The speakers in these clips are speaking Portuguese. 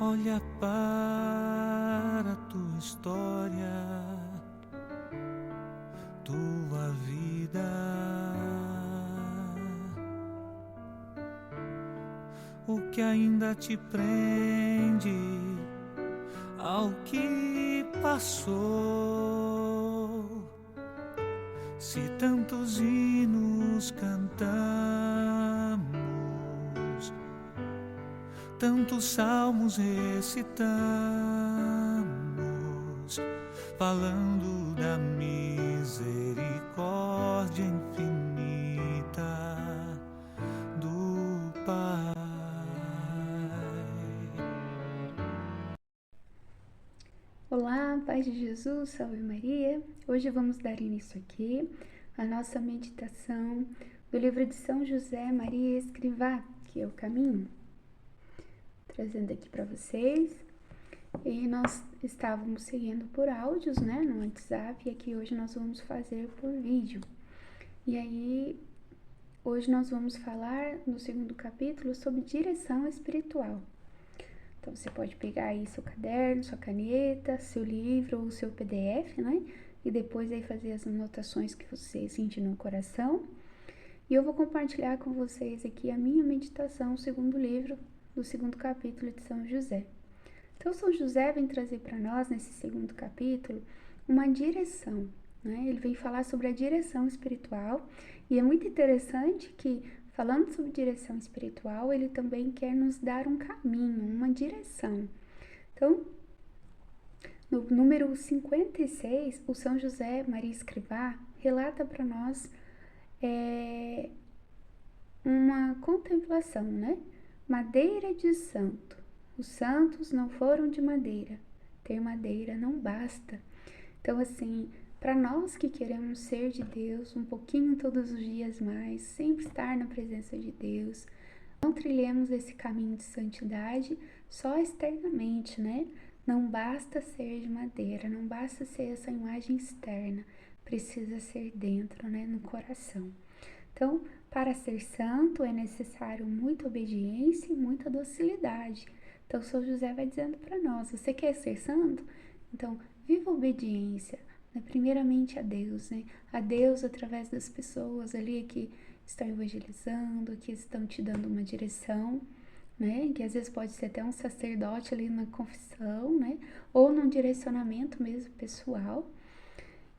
Olha para a tua história, tua vida. O que ainda te prende ao que passou? Se tantos hinos cantamos, tantos salmos recitamos, falando da misericórdia infinita do Pai. Olá, paz de Jesus, salve Maria. Hoje vamos dar início aqui à nossa meditação do livro de São José Maria Escrivá, que é o caminho. Trazendo aqui para vocês. E nós estávamos seguindo por áudios, né, no WhatsApp, e aqui hoje nós vamos fazer por vídeo. E aí, hoje nós vamos falar no segundo capítulo sobre direção espiritual. Então, você pode pegar aí seu caderno, sua caneta, seu livro ou seu PDF, né? E depois aí fazer as anotações que você sentir no coração. E eu vou compartilhar com vocês aqui a minha meditação, o segundo livro do segundo capítulo de São José. Então, São José vem trazer para nós, nesse segundo capítulo, uma direção, né? Ele vem falar sobre a direção espiritual, e é muito interessante que, falando sobre direção espiritual, ele também quer nos dar um caminho, uma direção. Então, no número 56, o São José Maria Escrivá relata para nós uma contemplação, né? Madeira de santo. Os santos não foram de madeira. Ter madeira não basta. Então, assim, para nós que queremos ser de Deus um pouquinho todos os dias mais, sempre estar na presença de Deus, não trilhemos esse caminho de santidade só externamente, né? Não basta ser de madeira, não basta ser essa imagem externa, precisa ser dentro, né? No coração. Então, para ser santo é necessário muita obediência e muita docilidade. Então, São José vai dizendo para nós: você quer ser santo? Então, viva a obediência, né? Primeiramente a Deus, né? A Deus através das pessoas ali que estão evangelizando, que estão te dando uma direção, né? Que às vezes pode ser até um sacerdote ali na confissão, né? Ou num direcionamento mesmo pessoal.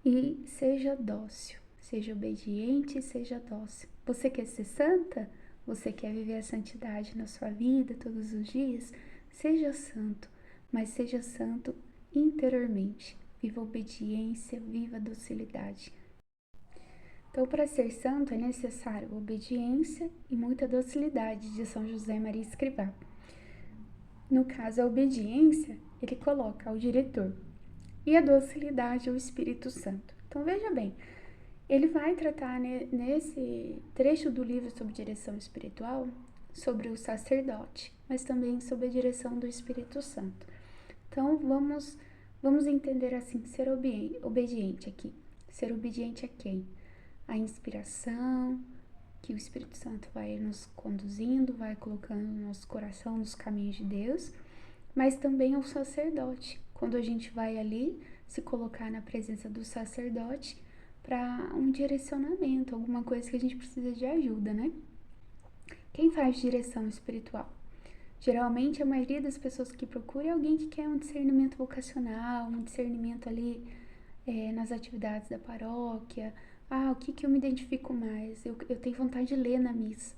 E seja dócil, seja obediente e seja dócil. Você quer ser santa? Você quer viver a santidade na sua vida todos os dias? Seja santo, mas seja santo interiormente. Viva a obediência, viva a docilidade. Então, para ser santo é necessário obediência e muita docilidade, de São José Maria Escrivá. No caso, a obediência, ele coloca ao diretor, e a docilidade ao Espírito Santo. Então, veja bem, ele vai tratar nesse trecho do livro sobre direção espiritual, sobre o sacerdote, mas também sobre a direção do Espírito Santo. Então, vamos entender assim, ser obediente aqui. Ser obediente a quem? A inspiração, que o Espírito Santo vai nos conduzindo, vai colocando no nosso coração nos caminhos de Deus, mas também ao sacerdote. Quando a gente vai ali se colocar na presença do sacerdote para um direcionamento, alguma coisa que a gente precisa de ajuda, né? Quem faz direção espiritual? Geralmente a maioria das pessoas que procuram é alguém que quer um discernimento vocacional, um discernimento ali nas atividades da paróquia. Ah, o que eu me identifico mais? Eu tenho vontade de ler na missa.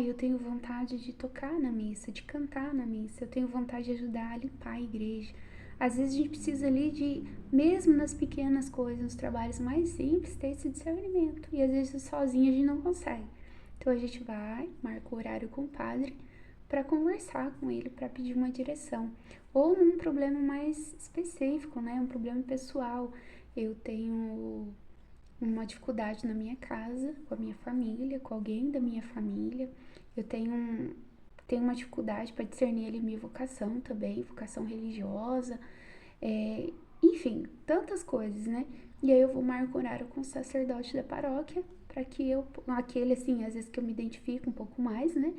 Eu tenho vontade de tocar na missa, de cantar na missa, eu tenho vontade de ajudar a limpar a igreja. Às vezes a gente precisa ali de, mesmo nas pequenas coisas, nos trabalhos mais simples, ter esse discernimento. E às vezes sozinho a gente não consegue. Então a gente vai, marca o horário com o padre para conversar com ele, para pedir uma direção. Ou num problema mais específico, né? Um problema pessoal. Eu tenho uma dificuldade na minha casa, com a minha família, com alguém da minha família. Eu tenho uma dificuldade para discernir ali minha vocação também, vocação religiosa, enfim, tantas coisas, né? E aí eu vou marcar horário com o sacerdote da paróquia, para que aquele assim, às vezes que eu me identifico um pouco mais, né?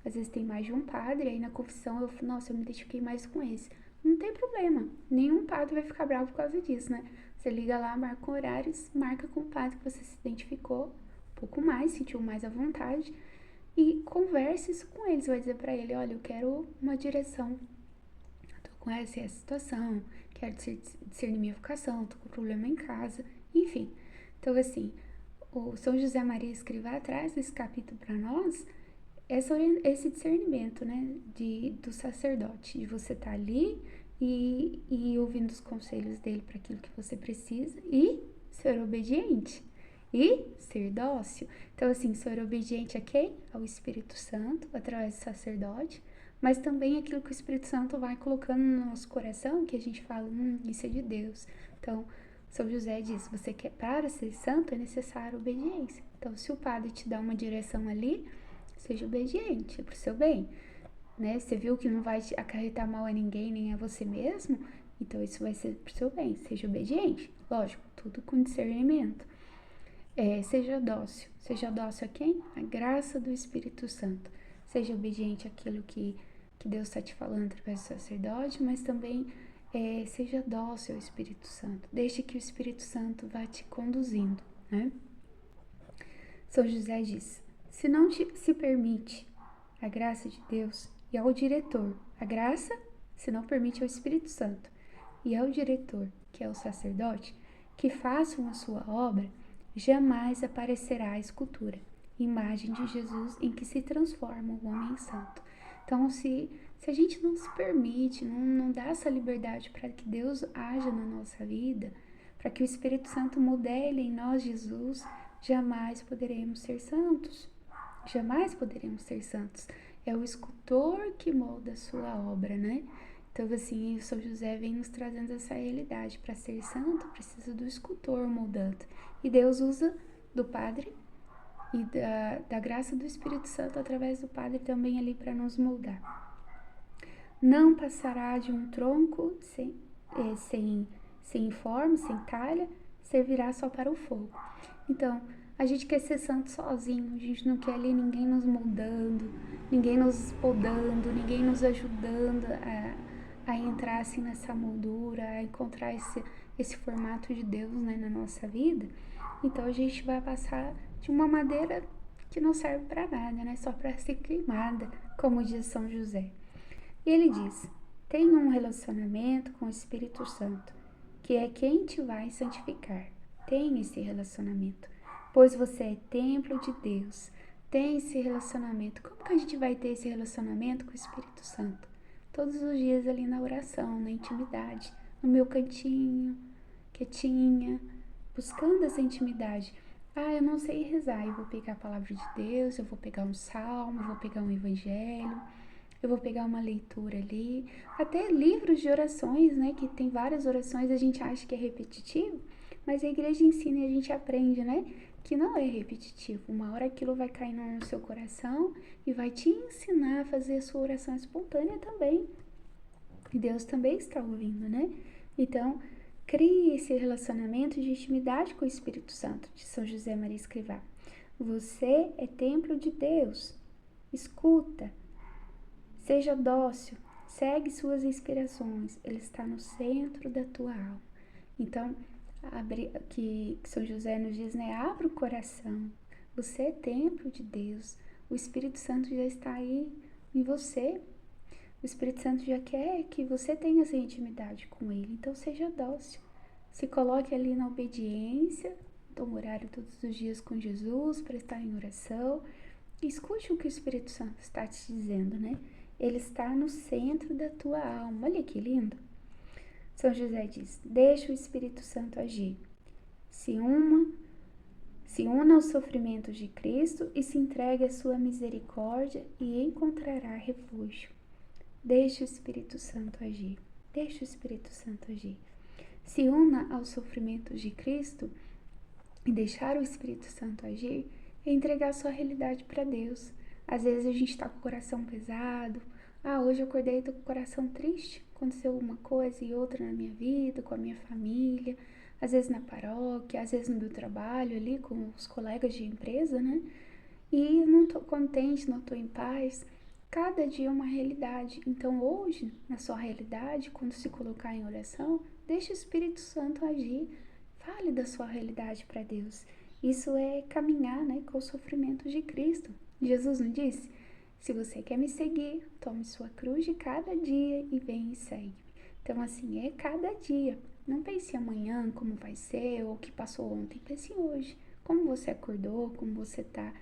Às vezes tem mais de um padre, aí na confissão eu falo, nossa, eu me identifiquei mais com esse. Não tem problema, nenhum padre vai ficar bravo por causa disso, né? Você liga lá, marca horários, marca com o padre que você se identificou um pouco mais, sentiu mais à vontade, e converse isso com eles, vai dizer pra ele, olha, eu quero uma direção, tô com essa situação, quero discernir minha vocação, tô com problema em casa, enfim. Então, assim, o São José Maria Escrivá traz nesse capítulo para nós esse discernimento, né, do sacerdote, de você estar ali e ouvindo os conselhos dele para aquilo que você precisa e ser obediente e ser dócil. Então, assim, ser obediente a quem? Ao Espírito Santo, através do sacerdote, mas também aquilo que o Espírito Santo vai colocando no nosso coração, que a gente fala, isso é de Deus. Então, São José diz, você quer, para ser santo é necessário obediência. Então, se o padre te dá uma direção ali, seja obediente, é pro seu bem, né? Você viu que não vai acarretar mal a ninguém, nem a você mesmo, então isso vai ser pro seu bem, seja obediente. Lógico, tudo com discernimento. Seja dócil a quem? A graça do Espírito Santo. Seja obediente àquilo que Deus está te falando através do sacerdote, mas também seja dócil ao Espírito Santo. Deixe que o Espírito Santo vá te conduzindo, né? São José diz, se não se permite a graça de Deus e ao diretor, a graça se não permite ao Espírito Santo e ao diretor, que é o sacerdote, que façam a sua obra, jamais aparecerá a escultura, imagem de Jesus em que se transforma o homem em santo. Então, se a gente não se permite, não dá essa liberdade para que Deus haja na nossa vida, para que o Espírito Santo modele em nós Jesus, jamais poderemos ser santos. Jamais poderemos ser santos. É o escultor que molda a sua obra, né? Então, assim, o São José vem nos trazendo essa realidade. Para ser santo, precisa do escultor moldando. E Deus usa do Padre e da graça do Espírito Santo através do Padre também ali para nos moldar. Não passará de um tronco sem forma, sem talha, servirá só para o fogo. Então, a gente quer ser santo sozinho, a gente não quer ali ninguém nos moldando, ninguém nos podando, ninguém nos ajudando a entrar assim nessa moldura, a encontrar esse formato de Deus, né, na nossa vida. Então a gente vai passar de uma madeira que não serve para nada, né, só para ser queimada, como diz São José. E ele diz, tenha um relacionamento com o Espírito Santo, que é quem te vai santificar. Tenha esse relacionamento, pois você é templo de Deus. Tem esse relacionamento. Como que a gente vai ter esse relacionamento com o Espírito Santo? Todos os dias ali na oração, na intimidade, no meu cantinho, quietinha, buscando essa intimidade. Eu não sei rezar, eu vou pegar a palavra de Deus, eu vou pegar um salmo, eu vou pegar um evangelho, eu vou pegar uma leitura ali, até livros de orações, né, que tem várias orações, a gente acha que é repetitivo, mas a igreja ensina e a gente aprende, né, que não é repetitivo. Uma hora aquilo vai cair no seu coração e vai te ensinar a fazer a sua oração espontânea também. E Deus também está ouvindo, né? Então, crie esse relacionamento de intimidade com o Espírito Santo, de São José Maria Escrivá. Você é templo de Deus. Escuta. Seja dócil. Segue suas inspirações. Ele está no centro da tua alma. Então, que São José nos diz, né? Abra o coração. Você é templo de Deus. O Espírito Santo já está aí em você. O Espírito Santo já quer que você tenha essa intimidade com Ele. Então, seja dócil. Se coloque ali na obediência. Toma horário todos os dias com Jesus para estar em oração. E escute o que o Espírito Santo está te dizendo, né? Ele está no centro da tua alma. Olha que lindo. São José diz, deixa o Espírito Santo agir. Se una aos sofrimentos de Cristo e se entregue à sua misericórdia e encontrará refúgio. Deixa o Espírito Santo agir. Deixa o Espírito Santo agir. Se una aos sofrimentos de Cristo e deixar o Espírito Santo agir é entregar a sua realidade para Deus. Às vezes a gente está com o coração pesado. Hoje eu acordei e tô com o coração triste. Aconteceu uma coisa e outra na minha vida, com a minha família. Às vezes na paróquia, às vezes no meu trabalho ali com os colegas de empresa, né? E não tô contente, não tô em paz. cada dia é uma realidade. Então hoje, na sua realidade, quando se colocar em oração, deixe o Espírito Santo agir. Fale da sua realidade para Deus. Isso é caminhar, né, com o sofrimento de Cristo. Jesus não disse? Se você quer me seguir, tome sua cruz de cada dia e vem e segue-me. Então, assim, é cada dia. Não pense amanhã como vai ser ou o que passou ontem. Pense hoje. Como você acordou, como você tá.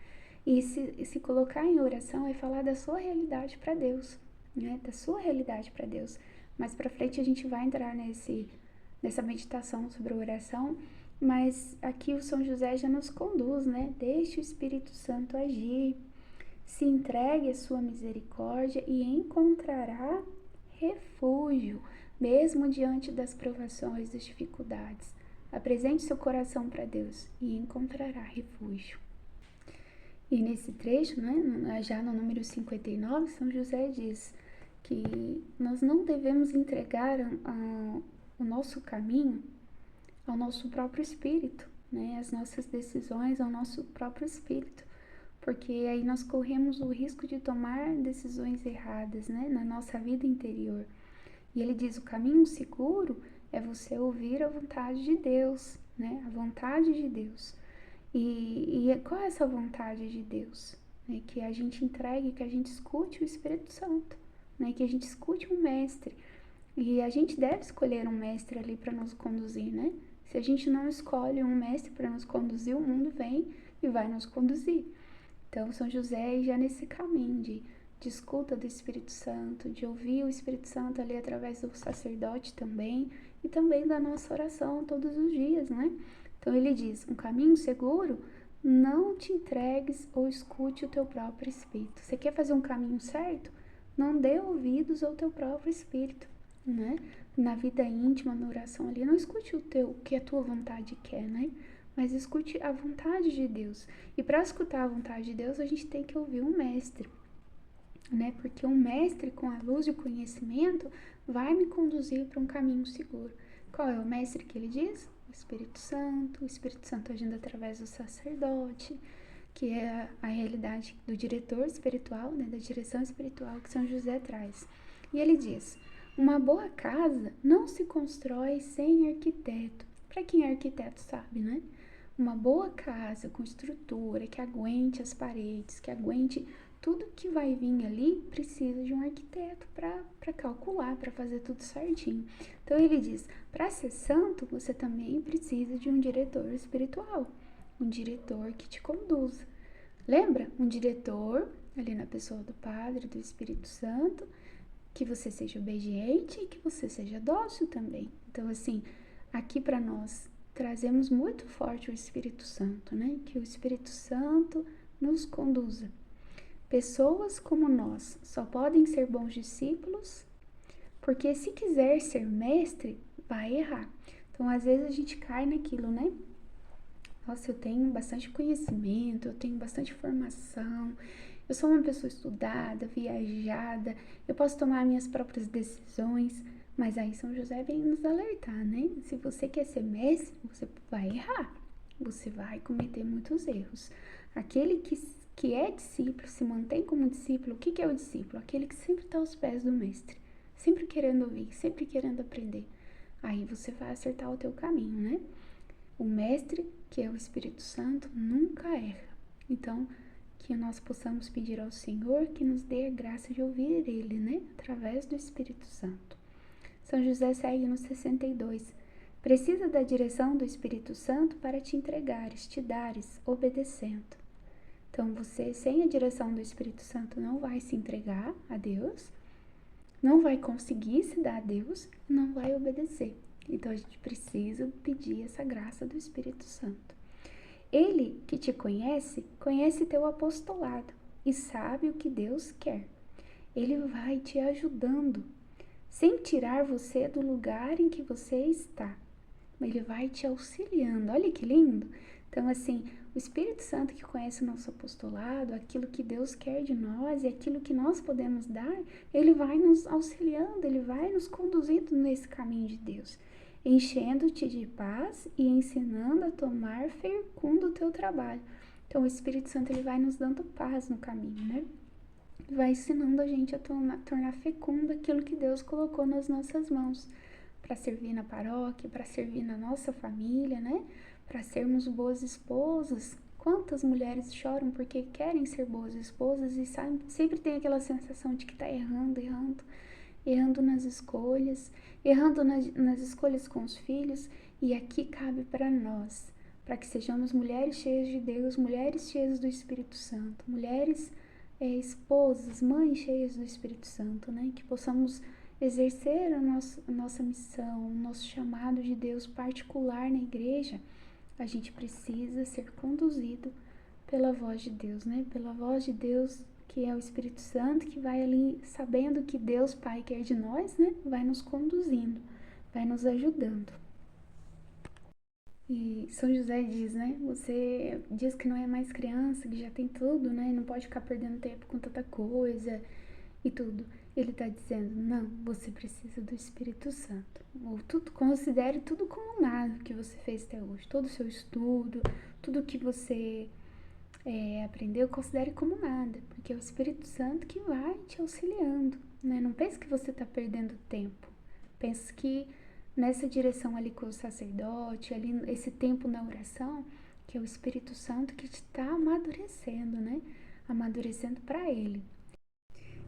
E se colocar em oração é falar da sua realidade para Deus, né? Da sua realidade para Deus. Mais para frente a gente vai entrar nessa meditação sobre a oração, mas aqui o São José já nos conduz, né? Deixe o Espírito Santo agir, se entregue à sua misericórdia e encontrará refúgio, mesmo diante das provações, das dificuldades. Apresente seu coração para Deus e encontrará refúgio. E nesse trecho, né, já no número 59, São José diz que nós não devemos entregar o nosso caminho ao nosso próprio espírito, né, as nossas decisões ao nosso próprio espírito, porque aí nós corremos o risco de tomar decisões erradas, né, na nossa vida interior. E ele diz, o caminho seguro é você ouvir a vontade de Deus, né, a vontade de Deus. E qual é essa vontade de Deus? Né? Que a gente entregue, que a gente escute o Espírito Santo, né? Que a gente escute um mestre. E a gente deve escolher um mestre ali para nos conduzir, né? Se a gente não escolhe um mestre para nos conduzir, o mundo vem e vai nos conduzir. Então, São José já nesse caminho de escuta do Espírito Santo, de ouvir o Espírito Santo ali através do sacerdote também, e também da nossa oração todos os dias, né? Então ele diz, um caminho seguro, não te entregues ou escute o teu próprio espírito. Você quer fazer um caminho certo? Não dê ouvidos ao teu próprio espírito, né? Na vida íntima, na oração ali, não escute o que a tua vontade quer, né? Mas escute a vontade de Deus. E para escutar a vontade de Deus, a gente tem que ouvir um mestre, né? Porque um mestre com a luz de conhecimento vai me conduzir para um caminho seguro. Qual é o mestre que ele diz? O Espírito Santo agindo através do sacerdote, que é a realidade do diretor espiritual, né, da direção espiritual que São José traz. E ele diz, uma boa casa não se constrói sem arquiteto. Para quem é arquiteto sabe, né? Uma boa casa com estrutura, que aguente as paredes, que aguente tudo que vai vir ali, precisa de um arquiteto para calcular, para fazer tudo certinho. Então ele diz, para ser santo, você também precisa de um diretor espiritual, um diretor que te conduza. Lembra? Um diretor, ali na pessoa do Padre, do Espírito Santo, que você seja obediente e que você seja dócil também. Então assim, aqui para nós, trazemos muito forte o Espírito Santo, né? Que o Espírito Santo nos conduza. Pessoas como nós só podem ser bons discípulos porque se quiser ser mestre, vai errar. Então, às vezes a gente cai naquilo, né? Nossa, eu tenho bastante conhecimento, eu tenho bastante formação, eu sou uma pessoa estudada, viajada, eu posso tomar minhas próprias decisões, mas aí São José vem nos alertar, né? Se você quer ser mestre, você vai errar, você vai cometer muitos erros. Aquele que é discípulo, se mantém como discípulo, o que é o discípulo? Aquele que sempre está aos pés do mestre, sempre querendo ouvir, sempre querendo aprender. Aí você vai acertar o teu caminho, né? O mestre, que é o Espírito Santo, nunca erra. Então, que nós possamos pedir ao Senhor que nos dê a graça de ouvir Ele, né? Através do Espírito Santo. São José segue no 62. Precisa da direção do Espírito Santo para te entregares, te dares, obedecendo. Então, você, sem a direção do Espírito Santo, não vai se entregar a Deus, não vai conseguir se dar a Deus e não vai obedecer. Então, a gente precisa pedir essa graça do Espírito Santo. Ele que te conhece, conhece teu apostolado e sabe o que Deus quer. Ele vai te ajudando, sem tirar você do lugar em que você está. Ele vai te auxiliando. Olha que lindo! Então, assim, o Espírito Santo que conhece o nosso apostolado, aquilo que Deus quer de nós e aquilo que nós podemos dar, ele vai nos auxiliando, ele vai nos conduzindo nesse caminho de Deus, enchendo-te de paz e ensinando a tomar fecundo o teu trabalho. Então, o Espírito Santo ele vai nos dando paz no caminho, né? vai ensinando a gente a tornar fecundo aquilo que Deus colocou nas nossas mãos, para servir na paróquia, para servir na nossa família, né? Para sermos boas esposas. Quantas mulheres choram porque querem ser boas esposas e sempre tem aquela sensação de que tá errando nas escolhas, errando nas escolhas com os filhos, e aqui cabe para nós, para que sejamos mulheres cheias de Deus, mulheres cheias do Espírito Santo, mulheres esposas, mães cheias do Espírito Santo, né? Que possamos exercer a nossa missão, o nosso chamado de Deus particular na igreja. A gente precisa ser conduzido pela voz de Deus, né? Pela voz de Deus, que é o Espírito Santo, que vai ali sabendo que Deus Pai quer de nós, né? Vai nos conduzindo, vai nos ajudando. E São José diz, né? Você diz que não é mais criança, que já tem tudo, né? Não pode ficar perdendo tempo com tanta coisa e tudo. Ele está dizendo, não, você precisa do Espírito Santo. Ou tudo, considere tudo como nada que você fez até hoje. Todo o seu estudo, tudo que você aprendeu, considere como nada. Porque é o Espírito Santo que vai te auxiliando, né? Não pense que você está perdendo tempo. Pense que nessa direção ali com o sacerdote, ali esse tempo na oração, que é o Espírito Santo que te está amadurecendo, né? Amadurecendo para Ele.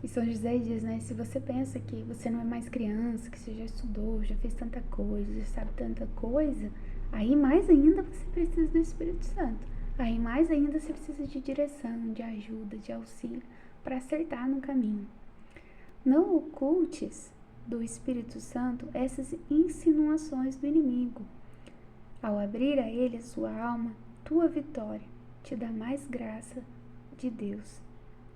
E São José diz, né, se você pensa que você não é mais criança, que você já estudou, já fez tanta coisa, já sabe tanta coisa, aí mais ainda você precisa do Espírito Santo. Aí mais ainda você precisa de direção, de ajuda, de auxílio para acertar no caminho. Não ocultes do Espírito Santo essas insinuações do inimigo. Ao abrir a ele a sua alma, tua vitória te dá mais graça de Deus.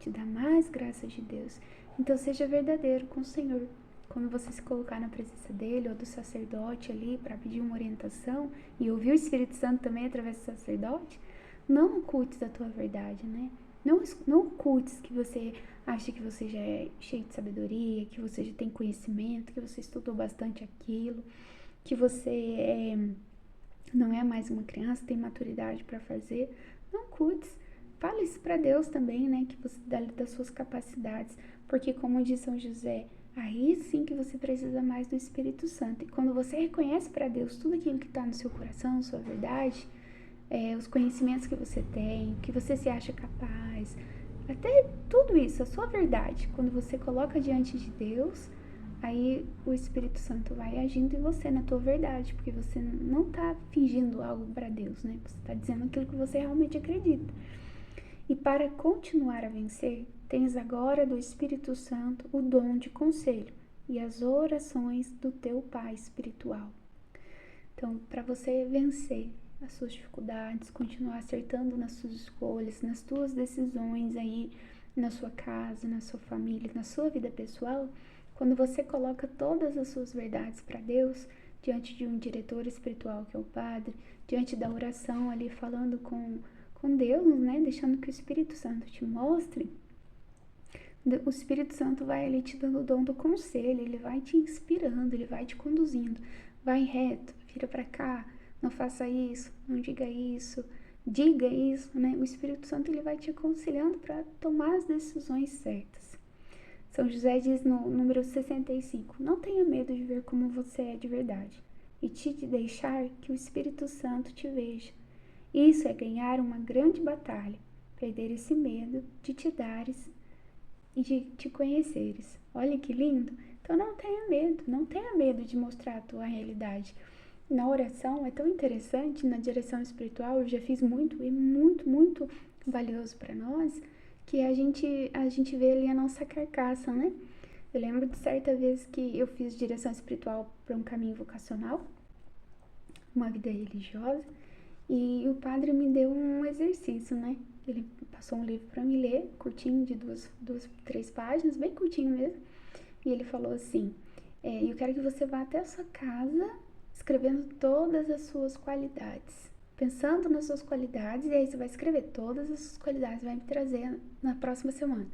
Te dá mais graça de Deus. Então seja verdadeiro com o Senhor. Quando você se colocar na presença dele ou do sacerdote ali para pedir uma orientação e ouvir o Espírito Santo também através do sacerdote, não ocultes a tua verdade, né? Não ocultes que você acha que você já é cheio de sabedoria, que você já tem conhecimento, que você estudou bastante aquilo, que você não é mais uma criança, tem maturidade para fazer. Não ocultes. Fale isso para Deus também, né? Que você dá das suas capacidades. Porque, como diz São José, aí sim que você precisa mais do Espírito Santo. E quando você reconhece para Deus tudo aquilo que está no seu coração, sua verdade, os conhecimentos que você tem, que você se acha capaz, até tudo isso, a sua verdade, quando você coloca diante de Deus, aí o Espírito Santo vai agindo em você, na tua verdade, porque você não está fingindo algo para Deus, né? Você está dizendo aquilo que você realmente acredita. E para continuar a vencer, tens agora do Espírito Santo o dom de conselho e as orações do teu Pai espiritual. Então, para você vencer as suas dificuldades, continuar acertando nas suas escolhas, nas tuas decisões aí, na sua casa, na sua família, na sua vida pessoal, quando você coloca todas as suas verdades para Deus, diante de um diretor espiritual que é o Padre, diante da oração ali, falando com Deus, né? Deixando que o Espírito Santo te mostre, o Espírito Santo vai ali te dando o dom do conselho, ele vai te inspirando, ele vai te conduzindo. Vai reto, vira para cá, não faça isso, não diga isso, né? O Espírito Santo ele vai te aconselhando para tomar as decisões certas. São José diz no número 65, não tenha medo de ver como você é de verdade e de deixar que o Espírito Santo te veja. Isso é ganhar uma grande batalha, perder esse medo de te dares e de te conheceres. Olha que lindo! Então não tenha medo de mostrar a tua realidade. Na oração é tão interessante, na direção espiritual eu já fiz muito e muito valioso para nós, que a gente vê ali a nossa carcaça, né? Eu lembro de certa vez que eu fiz direção espiritual para um caminho vocacional, uma vida religiosa, e o padre me deu um exercício, né? Ele passou um livro para me ler, curtinho, de duas, 3 páginas, bem curtinho mesmo. E ele falou assim, eu quero que você vá até a sua casa, escrevendo todas as suas qualidades. Pensando nas suas qualidades, e aí você vai escrever todas as suas qualidades, vai me trazer na próxima semana.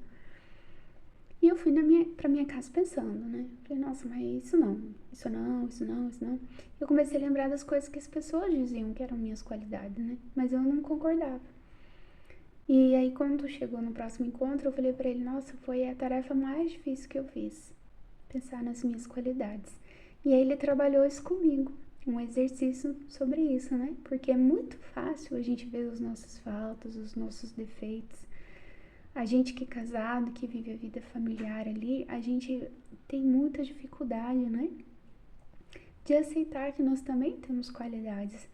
E eu fui pra minha casa pensando, né? Falei, nossa, mas isso não. Eu comecei a lembrar das coisas que as pessoas diziam que eram minhas qualidades, né? Mas eu não concordava. E aí, quando chegou no próximo encontro, eu falei pra ele, nossa, foi a tarefa mais difícil que eu fiz, pensar nas minhas qualidades. E aí ele trabalhou isso comigo, um exercício sobre isso, né? Porque é muito fácil a gente ver os nossos faltas, os nossos defeitos. A gente que é casado, que vive a vida familiar ali, a gente tem muita dificuldade, né? De aceitar que nós também temos qualidades.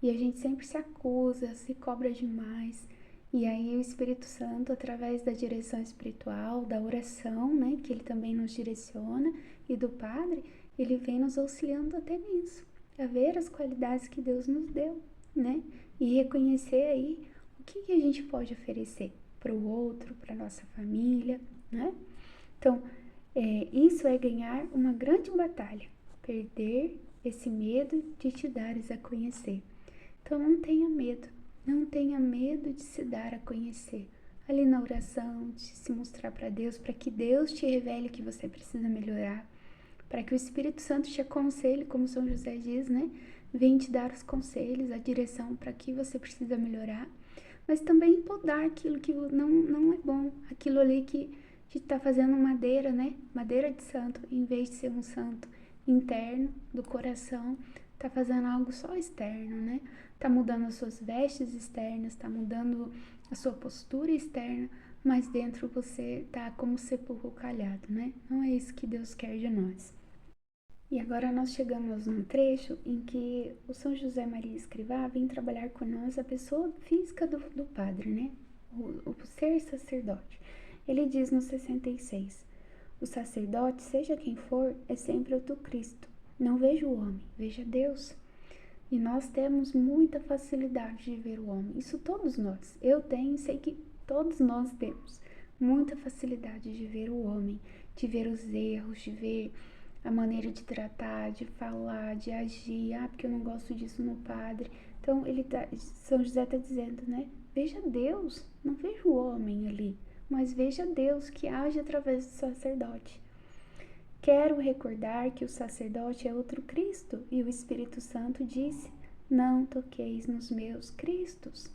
E a gente sempre se acusa, se cobra demais. E aí o Espírito Santo, através da direção espiritual, da oração, né, que ele também nos direciona, e do Padre, ele vem nos auxiliando até nisso, a ver as qualidades que Deus nos deu, né? E reconhecer aí o que a gente pode oferecer para o outro, para nossa família, né? Então, isso é ganhar uma grande batalha, perder esse medo de te dares a conhecer. Então, não tenha medo de se dar a conhecer. Ali na oração, de se mostrar para Deus, para que Deus te revele que você precisa melhorar, para que o Espírito Santo te aconselhe, como São José diz, né? Vem te dar os conselhos, a direção para que você precisa melhorar, mas também podar aquilo que não é bom, aquilo ali que te está fazendo madeira, né? Madeira de santo, em vez de ser um santo interno, do coração, tá fazendo algo só externo, né? Tá mudando as suas vestes externas, tá mudando a sua postura externa, mas dentro você tá como sepulcro calhado, né? Não é isso que Deus quer de nós. E agora nós chegamos num trecho em que o São José Maria Escrivá vem trabalhar com nós a pessoa física do padre, né? O ser sacerdote. Ele diz no 66, o sacerdote, seja quem for, é sempre o do Cristo. Não veja o homem, veja Deus. E nós temos muita facilidade de ver o homem. Isso todos nós. Eu tenho, sei que todos nós temos muita facilidade de ver o homem, de ver os erros, de ver a maneira de tratar, de falar, de agir. Ah, porque eu não gosto disso no padre. Então, São José está dizendo, né? Veja Deus, não veja o homem ali, mas veja Deus que age através do sacerdote. Quero recordar que o sacerdote é outro Cristo, e o Espírito Santo disse, não toqueis nos meus Cristos.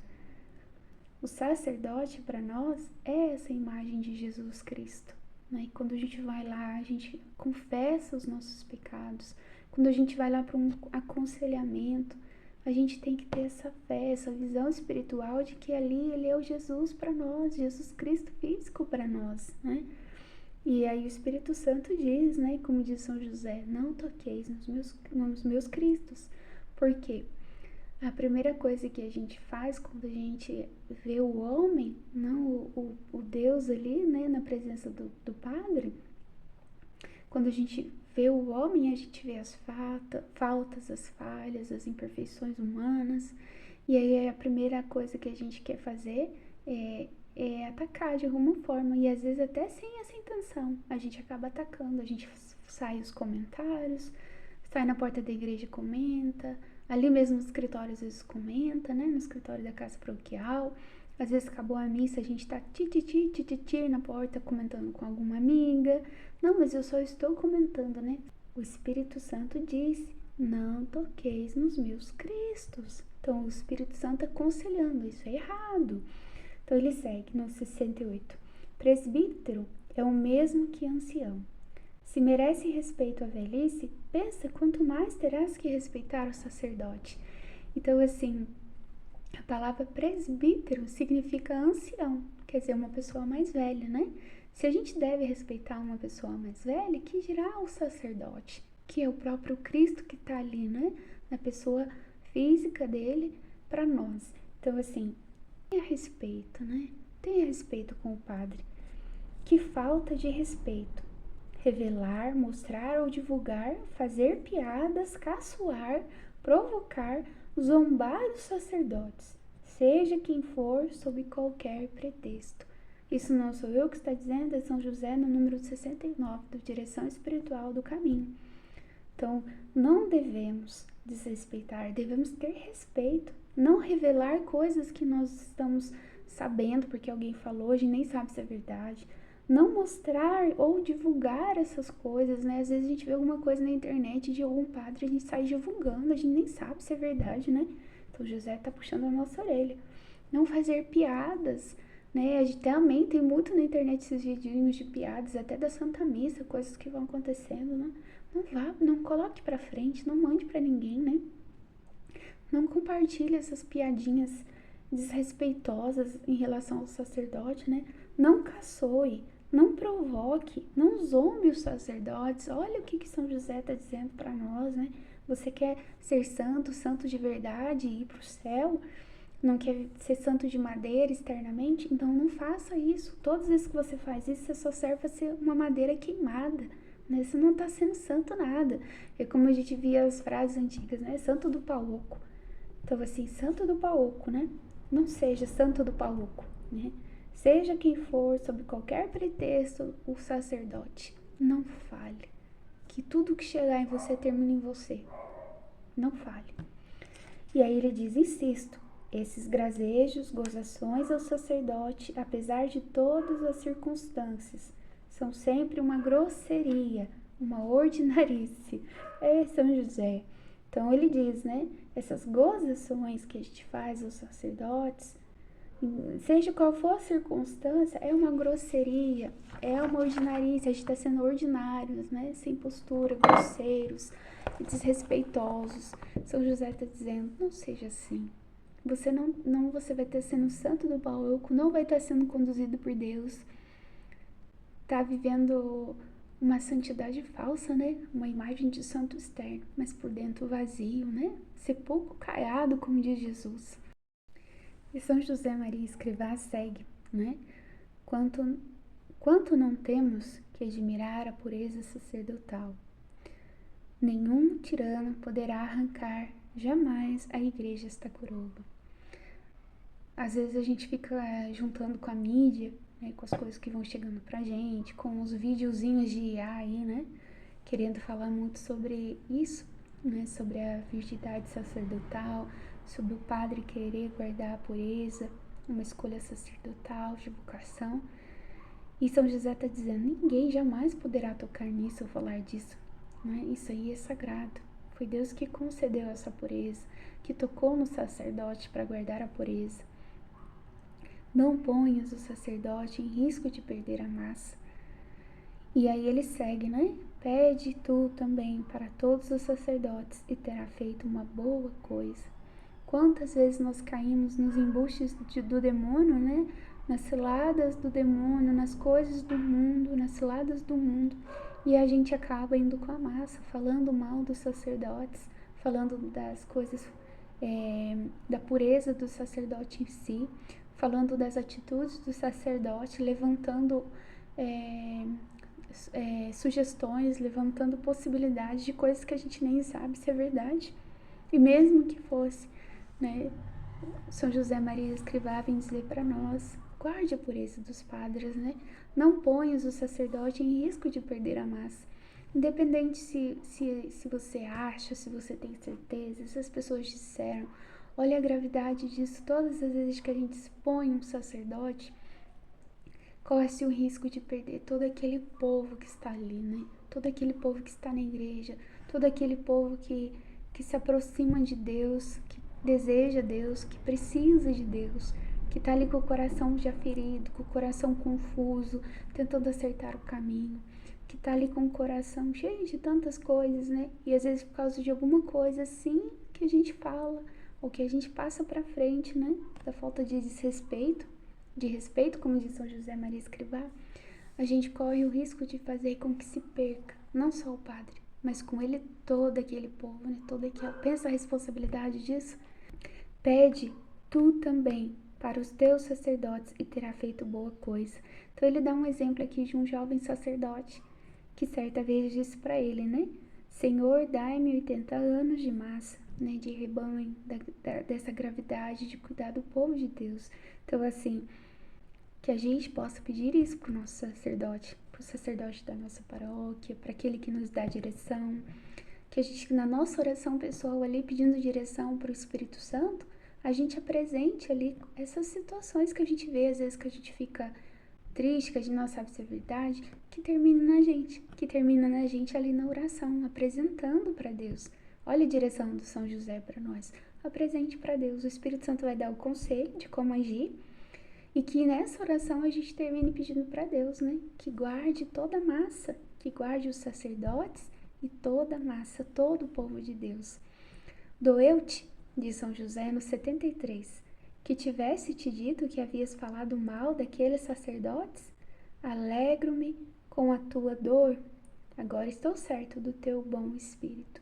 O sacerdote para nós é essa imagem de Jesus Cristo. Né? E quando a gente vai lá, a gente confessa os nossos pecados. Quando a gente vai lá para um aconselhamento, a gente tem que ter essa fé, essa visão espiritual de que ali ele é o Jesus para nós, Jesus Cristo físico para nós, né? E aí o Espírito Santo diz, né, como diz São José, não toqueis nos meus Cristos. Por quê? A primeira coisa que a gente faz quando a gente vê o homem, não o Deus ali, né, na presença do Padre, quando a gente vê o homem, a gente vê as faltas, as falhas, as imperfeições humanas, e aí a primeira coisa que a gente quer fazer é atacar de alguma forma, e às vezes até sem essa intenção, a gente acaba atacando, a gente sai os comentários, sai na porta da igreja e comenta, ali mesmo no escritório às vezes comenta, né, no escritório da casa paroquial, às vezes acabou a missa, a gente tá tititi na porta comentando com alguma amiga, não, mas eu só estou comentando, né, o Espírito Santo disse, não toqueis nos meus Cristos, então o Espírito Santo aconselhando, isso é errado. Então ele segue no 68. Presbítero é o mesmo que ancião. Se merece respeito à velhice, pensa quanto mais terás que respeitar o sacerdote. Então, assim, a palavra presbítero significa ancião, quer dizer, uma pessoa mais velha, né? Se a gente deve respeitar uma pessoa mais velha, que dirá o sacerdote, que é o próprio Cristo que está ali, né? Na pessoa física dele para nós. Então, assim, tenha respeito, né? Tenha respeito com o padre. Que falta de respeito. Revelar, mostrar ou divulgar, fazer piadas, caçoar, provocar, zombar os sacerdotes, seja quem for, sob qualquer pretexto. Isso não sou eu que está dizendo, é São José no número 69, do Direção Espiritual do Caminho. Então, não devemos desrespeitar, devemos ter respeito, não revelar coisas que nós estamos sabendo porque alguém falou, a gente nem sabe se é verdade, não mostrar ou divulgar essas coisas, né? Às vezes a gente vê alguma coisa na internet de algum padre, a gente sai divulgando, a gente nem sabe se é verdade, né? Então José tá puxando a nossa orelha. não fazer piadas, né? A gente também tem muito na internet esses vidinhos de piadas, até da Santa Missa, coisas que vão acontecendo, né? Não coloque pra frente, não mande pra ninguém, né? Não compartilhe essas piadinhas desrespeitosas em relação ao sacerdote, né? Não caçoe, não provoque, não zombe os sacerdotes. Olha o que São José está dizendo para nós, né? Você quer ser santo, santo de verdade e ir para o céu? Não quer ser santo de madeira externamente? Então não faça isso. Todas as vezes que você faz isso, você só serve para ser uma madeira queimada, né? Você não está sendo santo nada. É como a gente via as frases antigas, né? Santo do Pauoco. Então, assim, santo do Pauoco, né? Não seja santo do Pauoco, né? Seja quem for, sob qualquer pretexto, o sacerdote. Não fale. Que tudo que chegar em você termine em você. Não fale. E aí ele diz, insisto, esses grazejos, gozações ao sacerdote, apesar de todas as circunstâncias, são sempre uma grosseria, uma ordinarice. É São José. Então ele diz, né? Essas gozações que a gente faz aos sacerdotes, seja qual for a circunstância, é uma grosseria, é uma ordinarice, a gente está sendo ordinários, né? Sem postura, grosseiros, desrespeitosos. São José está dizendo, não seja assim. Você não você vai estar sendo santo do Pauoco, não vai estar sendo conduzido por Deus. Tá vivendo uma santidade falsa, né? Uma imagem de santo externo, mas por dentro vazio, né? Sepulcro caiado, como diz Jesus. E São José Maria Escrivá segue, né? Quanto não temos que admirar a pureza sacerdotal. Nenhum tirano poderá arrancar jamais a igreja esta coroa. Às vezes a gente fica juntando com a mídia, né, com as coisas que vão chegando pra gente, com os videozinhos de IA aí, né? Querendo falar muito sobre isso, né? Sobre a virgindade sacerdotal, sobre o padre querer guardar a pureza, uma escolha sacerdotal de vocação. E São José está dizendo, ninguém jamais poderá tocar nisso ou falar disso, né? Isso aí é sagrado. Foi Deus que concedeu essa pureza, que tocou no sacerdote para guardar a pureza. Não ponhas o sacerdote em risco de perder a massa. E aí ele segue, né? Pede tu também para todos os sacerdotes e terá feito uma boa coisa. Quantas vezes nós caímos nos embustes do demônio, né? Nas ciladas do demônio, nas coisas do mundo, nas ciladas do mundo. E a gente acaba indo com a massa, falando mal dos sacerdotes, falando das coisas, da pureza do sacerdote em si, falando das atitudes do sacerdote, levantando sugestões, levantando possibilidades de coisas que a gente nem sabe se é verdade. E mesmo que fosse, né, São José Maria Escrivá vem dizer para nós, guarde a pureza dos padres, né? Não ponhas o sacerdote em risco de perder a massa. Independente se você acha, se você tem certeza, se as pessoas disseram, olha a gravidade disso, todas as vezes que a gente expõe um sacerdote, corre-se o risco de perder todo aquele povo que está ali, né? Todo aquele povo que está na igreja, todo aquele povo que se aproxima de Deus, que deseja Deus, que precisa de Deus, que está ali com o coração já ferido, com o coração confuso, tentando acertar o caminho, que está ali com o coração cheio de tantas coisas, né? E às vezes por causa de alguma coisa assim que a gente fala, ou que a gente passa para frente, né? Da falta de respeito, como diz São José Maria Escrivá, a gente corre o risco de fazer com que se perca, não só o padre, mas com ele todo aquele povo, né? Todo aquele... Pensa a responsabilidade disso? Pede tu também para os teus sacerdotes e terá feito boa coisa. Então ele dá um exemplo aqui de um jovem sacerdote que certa vez disse para ele, né? Senhor, dai-me 80 anos de massa, né? De rebanho, dessa gravidade de cuidar do povo de Deus. Então assim, que a gente possa pedir isso para o nosso sacerdote, para o sacerdote da nossa paróquia, para aquele que nos dá direção, que a gente, na nossa oração pessoal ali, pedindo direção para o Espírito Santo, a gente apresente ali essas situações que a gente vê, às vezes que a gente fica triste, que a gente não sabe se é verdade, que termina na gente ali na oração, apresentando para Deus Olha a direção do São José para nós. Apresente para Deus. O Espírito Santo vai dar o conselho de como agir. E que nessa oração a gente termine pedindo para Deus, né? Que guarde toda a massa, que guarde os sacerdotes e toda a massa, todo o povo de Deus. Doeu-te, diz São José no 73, que tivesse te dito que havias falado mal daqueles sacerdotes? Alegro-me com a tua dor, agora estou certo do teu bom espírito.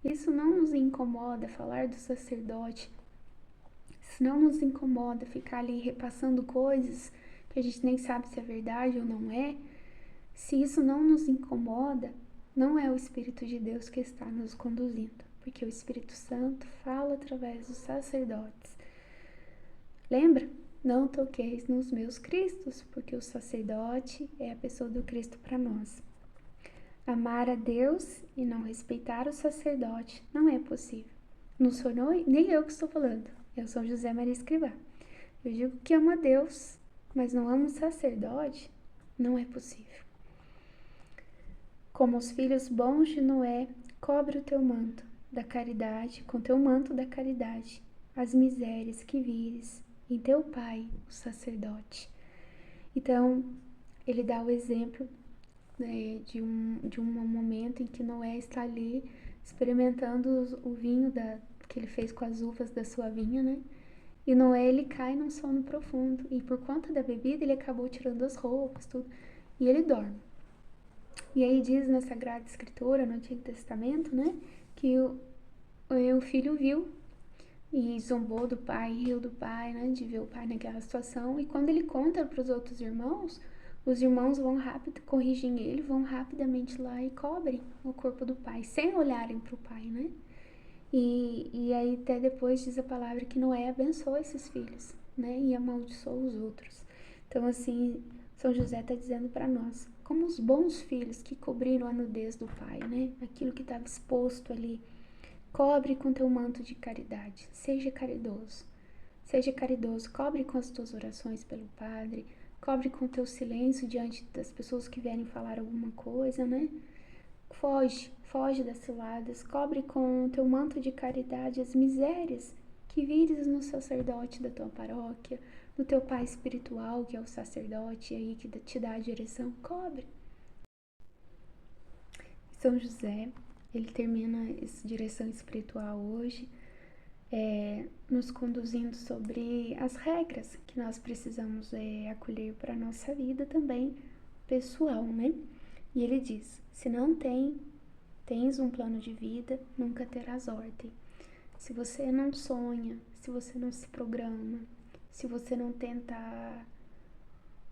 Isso não nos incomoda falar do sacerdote, isso não nos incomoda ficar ali repassando coisas que a gente nem sabe se é verdade ou não é. Se isso não nos incomoda, não é o Espírito de Deus que está nos conduzindo, porque o Espírito Santo fala através dos sacerdotes. Lembra? Não toqueis nos meus cristos, porque o sacerdote é a pessoa do Cristo para nós. Amar a Deus e não respeitar o sacerdote não é possível. Não sou nem eu que estou falando, eu sou José Maria Escrivá. Eu digo que amo a Deus, mas não amo o sacerdote, não é possível. Como os filhos bons de Noé, cobre o teu manto da caridade, com teu manto da caridade, as misérias que vires em teu pai, o sacerdote. Então, ele dá o exemplo, né, de um momento em que Noé está ali experimentando o vinho que ele fez com as uvas da sua vinha, né? E Noé, ele cai num sono profundo. E por conta da bebida, ele acabou tirando as roupas, tudo. E ele dorme. E aí diz na Sagrada Escritura, no Antigo Testamento, né? Que o filho viu e zombou do pai, riu do pai, né? De ver o pai naquela situação. E quando ele conta para os outros irmãos, os irmãos vão rápido, corrigem ele, vão rapidamente lá e cobrem o corpo do pai, sem olharem para o pai, né? E aí até depois diz a palavra que Noé abençoou esses filhos, né? E amaldiçoou os outros. Então, assim, São José está dizendo para nós, como os bons filhos que cobriram a nudez do pai, né? Aquilo que estava exposto ali. Cobre com teu manto de caridade. Seja caridoso. Seja caridoso. Cobre com as tuas orações pelo Padre. Cobre com teu silêncio diante das pessoas que vierem falar alguma coisa, né? Foge das ciladas, cobre com o teu manto de caridade as misérias que vires no sacerdote da tua paróquia, no teu pai espiritual, que é o sacerdote aí que te dá a direção, cobre. São José, ele termina essa direção espiritual hoje, nos conduzindo sobre as regras que nós precisamos acolher para a nossa vida também pessoal, né? E ele diz, se não tens um plano de vida, nunca terás ordem. Se você não sonha, se você não se programa, se você não tenta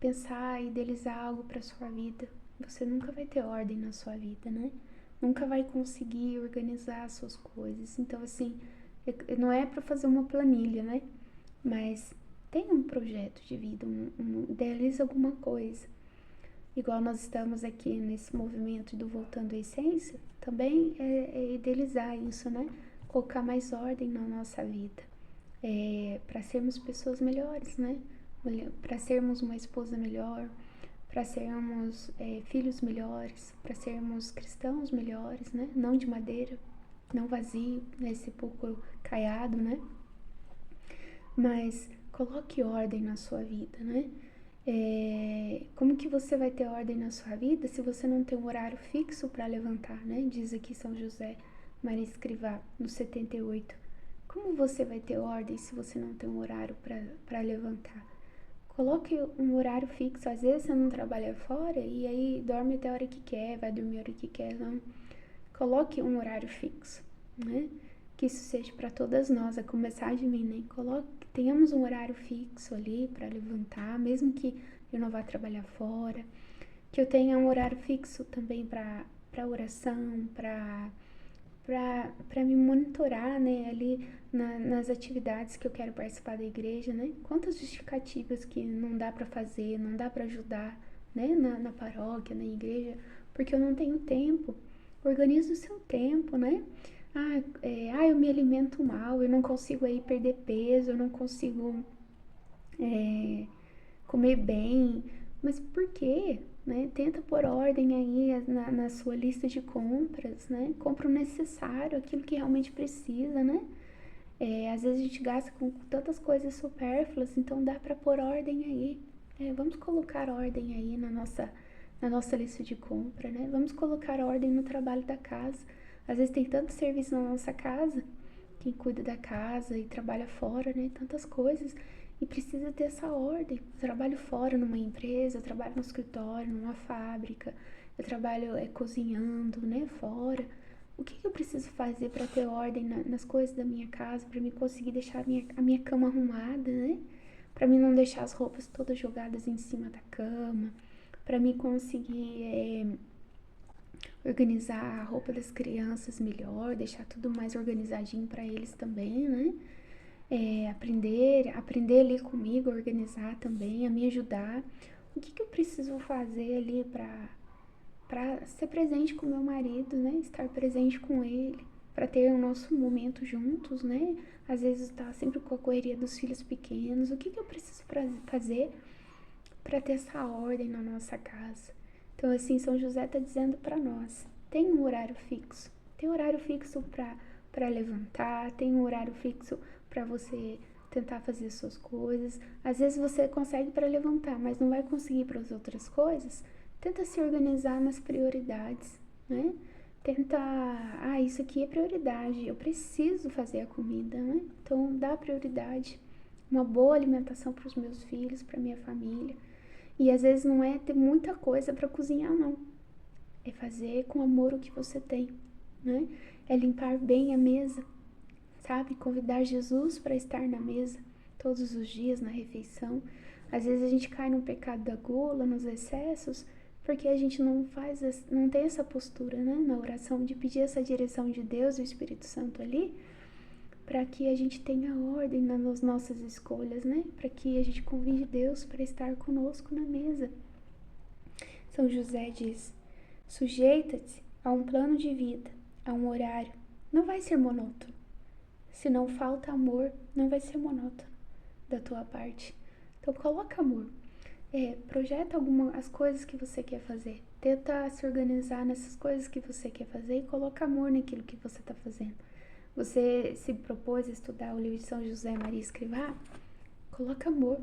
pensar e idealizar algo para sua vida, você nunca vai ter ordem na sua vida, né? Nunca vai conseguir organizar as suas coisas. Então, assim, não é para fazer uma planilha, né? Mas tem um projeto de vida, idealiza alguma coisa. Igual nós estamos aqui nesse movimento do Voltando à Essência, também é idealizar isso, né? Colocar mais ordem na nossa vida, para sermos pessoas melhores, né? Para sermos uma esposa melhor, para sermos filhos melhores, para sermos cristãos melhores, né? Não de madeira, não vazio, né? Sepulcro caiado, né? Mas coloque ordem na sua vida, né? Como que você vai ter ordem na sua vida se você não tem um horário fixo para levantar, né? Diz aqui São José Maria Escrivá, no 78. Como você vai ter ordem se você não tem um horário para levantar? Coloque um horário fixo. Às vezes você não trabalha fora e aí dorme até a hora que quer, vai dormir a hora que quer, não. Coloque um horário fixo, né? Que isso seja para todas nós, a começar de mim, né? Tenhamos um horário fixo ali para levantar, mesmo que eu não vá trabalhar fora, que eu tenha um horário fixo também para oração, para me monitorar, né, ali nas atividades que eu quero participar da igreja, né? Quantas justificativas que não dá para fazer, não dá para ajudar, né, na paróquia, na igreja, porque eu não tenho tempo. Organize o seu tempo, né? Eu me alimento mal, eu não consigo aí perder peso, eu não consigo comer bem. Mas por quê? né? Tenta pôr ordem aí na sua lista de compras, né? Compra o necessário, aquilo que realmente precisa, né? Às vezes a gente gasta com tantas coisas supérfluas, então dá para pôr ordem aí. Vamos colocar ordem aí na nossa lista de compra, né? Vamos colocar ordem no trabalho da casa. Às vezes tem tanto serviço na nossa casa, quem cuida da casa e trabalha fora, né? Tantas coisas. E precisa ter essa ordem. Eu trabalho fora numa empresa, eu trabalho no escritório, numa fábrica, eu trabalho cozinhando, né? Fora. O que eu preciso fazer para ter ordem nas coisas da minha casa, para me conseguir deixar a minha cama arrumada, né? Para mim não deixar as roupas todas jogadas em cima da cama, para mim conseguir organizar a roupa das crianças melhor, deixar tudo mais organizadinho para eles também, né? Aprender ali comigo, organizar também, a me ajudar. O que eu preciso fazer ali para ser presente com meu marido, né? Estar presente com ele, para ter o nosso momento juntos, né? Às vezes tá sempre com a correria dos filhos pequenos. O que eu preciso fazer para ter essa ordem na nossa casa? Então, assim, São José tá dizendo para nós: tem um horário fixo. Tem horário fixo para levantar, tem um horário fixo para você tentar fazer suas coisas. Às vezes você consegue para levantar, mas não vai conseguir para as outras coisas. Tenta se organizar nas prioridades, né? Tenta, isso aqui é prioridade, eu preciso fazer a comida, né? Então dá prioridade, uma boa alimentação para os meus filhos, para minha família. E às vezes não é ter muita coisa para cozinhar, não. É fazer com amor o que você tem, né? É limpar bem a mesa, sabe? Convidar Jesus para estar na mesa todos os dias, na refeição. Às vezes a gente cai no pecado da gula, nos excessos, porque a gente não tem essa postura, né? Na oração de pedir essa direção de Deus e o Espírito Santo ali, para que a gente tenha ordem nas nossas escolhas, né? Para que a gente convide Deus para estar conosco na mesa. São José diz: sujeita-te a um plano de vida, a um horário. Não vai ser monótono. Se não falta amor, não vai ser monótono da tua parte. Então coloca amor. Projeta as coisas que você quer fazer. Tenta se organizar nessas coisas que você quer fazer e coloca amor naquilo que você está fazendo. Você se propôs a estudar o livro de São José Maria Escrivá? Coloca amor.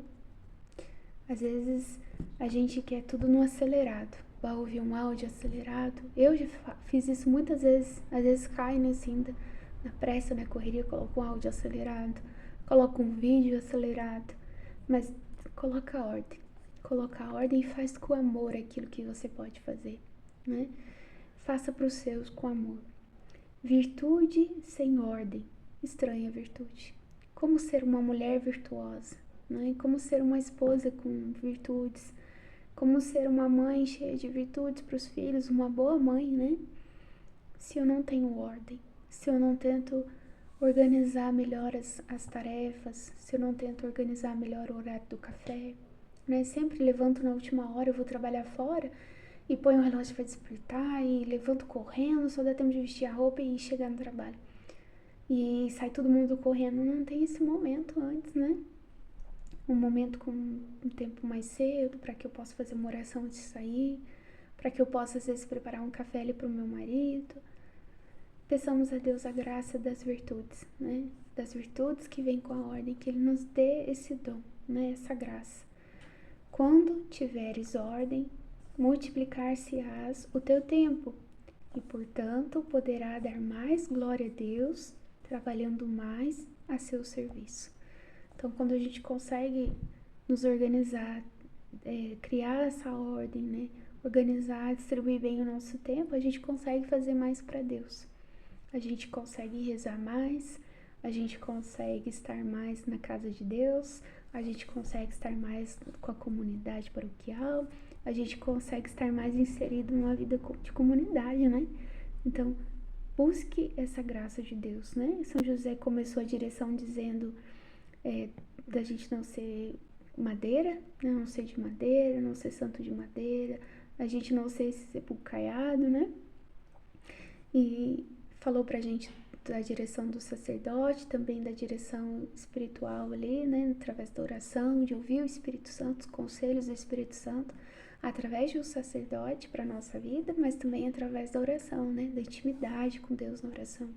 Às vezes a gente quer tudo no acelerado. Vai ouvir um áudio acelerado. Eu já fiz isso muitas vezes. Às vezes cai assim, na pressa, na correria, coloco um áudio acelerado, coloco um vídeo acelerado. Mas coloca ordem. Coloca a ordem e faz com amor aquilo que você pode fazer, né? Faça para os seus com amor. Virtude sem ordem, estranha virtude. Como ser uma mulher virtuosa, né? Como ser uma esposa com virtudes, como ser uma mãe cheia de virtudes para os filhos, uma boa mãe, né? Se eu não tenho ordem, se eu não tento organizar melhor as tarefas, se eu não tento organizar melhor o horário do café, né? Sempre levanto na última hora, eu vou trabalhar fora e ponho o relógio para despertar e levanto correndo, só dá tempo de vestir a roupa e chegar no trabalho. E sai todo mundo correndo, não tem esse momento antes, né? Um momento com um tempo mais cedo, para que eu possa fazer uma oração antes de sair, para que eu possa às vezes preparar um café ali para o meu marido. Peçamos a Deus a graça das virtudes, né? Das virtudes que vêm com a ordem, que Ele nos dê esse dom, né? Essa graça. Quando tiveres ordem, multiplicar-se-ás o teu tempo, e portanto poderá dar mais glória a Deus, trabalhando mais a seu serviço. Então, quando a gente consegue nos organizar, criar essa ordem, né? Organizar, distribuir bem o nosso tempo, a gente consegue fazer mais para Deus. A gente consegue rezar mais, a gente consegue estar mais na casa de Deus, a gente consegue estar mais com a comunidade paroquial, a gente consegue estar mais inserido numa vida de comunidade, né? Então, busque essa graça de Deus, né? São José começou a direção dizendo da gente não ser madeira, né? Não ser de madeira, não ser santo de madeira, a gente não ser esse sepulcaiado, né? E falou pra gente da direção do sacerdote, também da direção espiritual ali, né? Através da oração, de ouvir o Espírito Santo, os conselhos do Espírito Santo, através de um sacerdote para a nossa vida, mas também através da oração, né? Da intimidade com Deus na oração.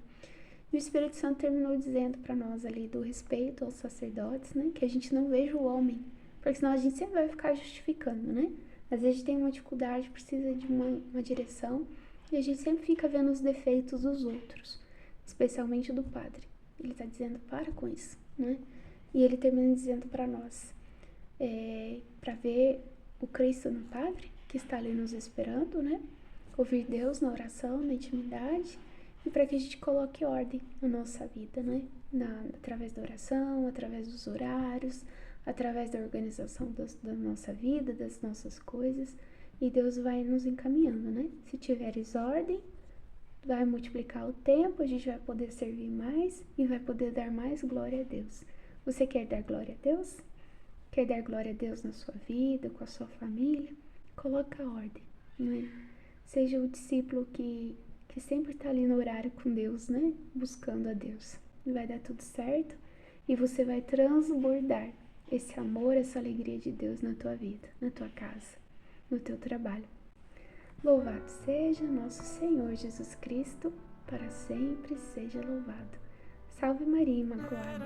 E o Espírito Santo terminou dizendo para nós ali do respeito aos sacerdotes, né? Que a gente não veja o homem, porque senão a gente sempre vai ficar justificando, né? Às vezes tem uma dificuldade, precisa de uma direção, e a gente sempre fica vendo os defeitos dos outros, especialmente do padre. Ele está dizendo, para com isso, né? E ele termina dizendo para nós, para ver o Cristo no Padre, que está ali nos esperando, né? Ouvir Deus na oração, na intimidade, e para que a gente coloque ordem na nossa vida, né? Através da oração, através dos horários, através da organização da nossa vida, das nossas coisas, e Deus vai nos encaminhando, né? Se tiveres ordem, vai multiplicar o tempo, a gente vai poder servir mais e vai poder dar mais glória a Deus. Você quer dar glória a Deus? Quer dar glória a Deus na sua vida, com a sua família? Coloca a ordem, né? Seja o discípulo que sempre está ali no horário com Deus, né? Buscando a Deus. Vai dar tudo certo e você vai transbordar esse amor, essa alegria de Deus na tua vida, na tua casa, no teu trabalho. Louvado seja nosso Senhor Jesus Cristo, para sempre seja louvado. Salve Maria Imaculada.